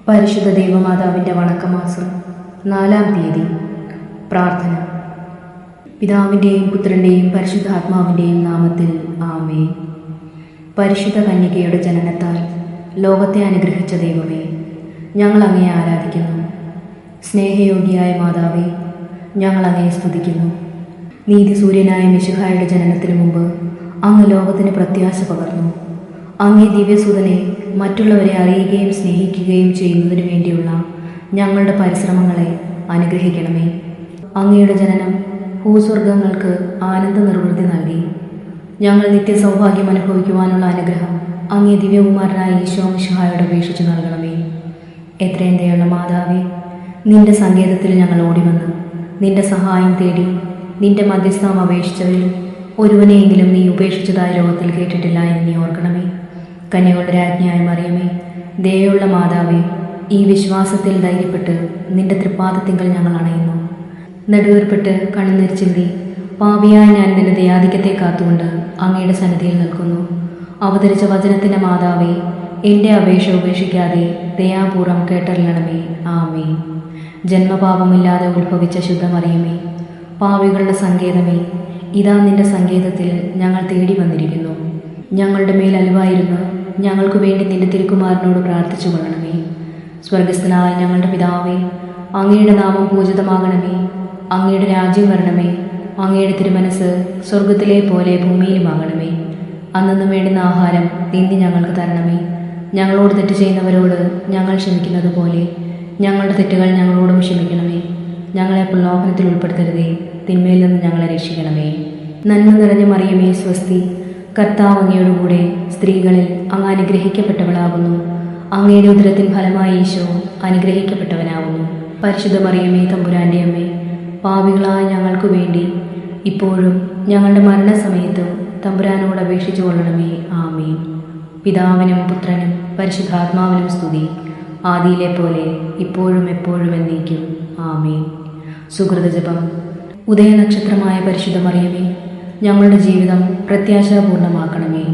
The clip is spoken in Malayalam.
പരിശുദ്ധ ദൈവമാതാവിൻ്റെ വണക്കമാസം 4-ാം തീയതി. പ്രാർത്ഥന. പിതാവിൻ്റെയും പുത്രൻ്റെയും പരിശുദ്ധാത്മാവിൻ്റെയും നാമത്തിൽ ആമേൻ. പരിശുദ്ധ കന്യകയുടെ ജനനത്താൽ ലോകത്തെ അനുഗ്രഹിച്ച ദൈവമേ, ഞങ്ങൾ അങ്ങയെ ആരാധിക്കുന്നു. സ്നേഹയോഗ്യയായ മാതാവേ, ഞങ്ങൾ അങ്ങയെ സ്തുതിക്കുന്നു. നീതിസൂര്യനായ മിശിഹായുടെ ജനനത്തിന് മുമ്പ് അങ്ങ് ലോകത്തിന് പ്രത്യാശ പകർന്നു. അങ്ങേ ദിവ്യസുതനെ മറ്റുള്ളവരെ അറിയുകയും സ്നേഹിക്കുകയും ചെയ്യുന്നതിനു വേണ്ടിയുള്ള ഞങ്ങളുടെ പരിശ്രമങ്ങളെ അനുഗ്രഹിക്കണമേ. അങ്ങയുടെ ജനനം ഭൂസ്വർഗങ്ങൾക്ക് ആനന്ദ നിർവൃത്തി നൽകി. ഞങ്ങൾ നിത്യസൗഭാഗ്യം അനുഭവിക്കുവാനുള്ള അനുഗ്രഹം അങ്ങേ ദിവ്യകുമാരനായ ഈശോ മിശിഹായോട് അപേക്ഷിച്ചു നൽകണമേ. എത്രയും ദയുള്ള മാതാവേ, നിന്റെ സങ്കേതത്തിൽ ഞങ്ങൾ ഓടിവന്ന് നിന്റെ സഹായം തേടി നിന്റെ മധ്യസ്ഥം അപേക്ഷിച്ചവരിൽ ഒരുവനെയെങ്കിലും നീ ഉപേക്ഷിച്ചതായ ലോകത്തിൽ കേട്ടിട്ടില്ല എന്ന് നീ ഓർക്കണമേ. കന്യകളുടെ രാജ്ഞിയായ മറിയമേ, ദയയുള്ള മാതാവേ, ഈ വിശ്വാസത്തിൽ ധൈര്യപ്പെട്ട് നിന്റെ തൃപ്പാദത്തിങ്കൽ ഞങ്ങൾ അണയുന്നു. നെടുവേർപ്പെട്ട് കണ്ണുനീർ ചിന്തി പാപിയായ ഞാൻ നിന്റെ ദയാധിക്യത്തെ കാത്തുകൊണ്ട് അങ്ങയുടെ സന്നിധിയിൽ നിൽക്കുന്നു. അവതരിച്ച വചനത്തിൻ്റെ മാതാവേ, എൻ്റെ അപേക്ഷ ഉപേക്ഷിക്കാതെ ദയാപൂർവം കേട്ടറിയണമേ. ആമേ. ജന്മപാപമില്ലാതെ ഉത്ഭവിച്ച ശുദ്ധമറിയമേ, പാപികളുടെ സങ്കേതമേ, ഇതാ നിന്റെ സങ്കേതത്തിൽ ഞങ്ങൾ തേടി വന്നിരിക്കുന്നു. ഞങ്ങളുടെ മേൽ അലിവായിരുന്നു ഞങ്ങൾക്ക് വേണ്ടി നിന്റെ തിരുക്കുമാരനോട് പ്രാർത്ഥിച്ചു കൊള്ളണമേ. സ്വർഗസ്ഥനായ ഞങ്ങളുടെ പിതാവേ, അങ്ങയുടെ നാമം പൂജിതമാകണമേ. അങ്ങയുടെ രാജ്യം വരണമേ. അങ്ങയുടെ തിരുമനസ് സ്വർഗത്തിലെ പോലെ ഭൂമിയിലുമാകണമേ. അന്നു വേണ്ടുന്ന ആഹാരം ഇന്ന് ഞങ്ങൾക്ക് തരണമേ. ഞങ്ങളോട് തെറ്റ് ചെയ്യുന്നവരോട് ഞങ്ങൾ ക്ഷമിക്കുന്നത് പോലെ ഞങ്ങളുടെ തെറ്റുകൾ ഞങ്ങളോടും ക്ഷമിക്കണമേ. ഞങ്ങളെ പ്രലോഭനത്തിൽ ഉൾപ്പെടുത്തരുതേ, തിന്മയിൽ നിന്ന് ഞങ്ങളെ രക്ഷിക്കണമേ. നന്മ നിറഞ്ഞ മറിയമേ, സ്വസ്തി. കർത്താവ് അങ്ങയുടെ കൂടെ സ്ത്രീകളിൽ അങ്ങ് അനുഗ്രഹിക്കപ്പെട്ടവളാകുന്നു. അങ്ങയുടെ ഉദരത്തിൻ ഫലമായ ഈശോ അനുഗ്രഹിക്കപ്പെട്ടവനാകുന്നു. പരിശുദ്ധ മറിയമേ, തമ്പുരാൻ്റെ അമ്മേ, പാപികളായ ഞങ്ങൾക്ക് വേണ്ടി ഇപ്പോഴും ഞങ്ങളുടെ മരണസമയത്തും തമ്പുരാനോട് അപേക്ഷിച്ചു കൊള്ളണമേ. ആമേൻ. പിതാവിനും പുത്രനും പരിശുദ്ധാത്മാവിനും സ്തുതി, ആദിയിലെ പോലെ ഇപ്പോഴും എപ്പോഴും എന്നേക്കും. ആമേൻ. സുകൃതജപം. ഉദയനക്ഷത്രമായ പരിശുദ്ധ മറിയമേ, ഞങ്ങളുടെ ജീവിതം പ്രത്യാശാപൂർണമാക്കണമേ.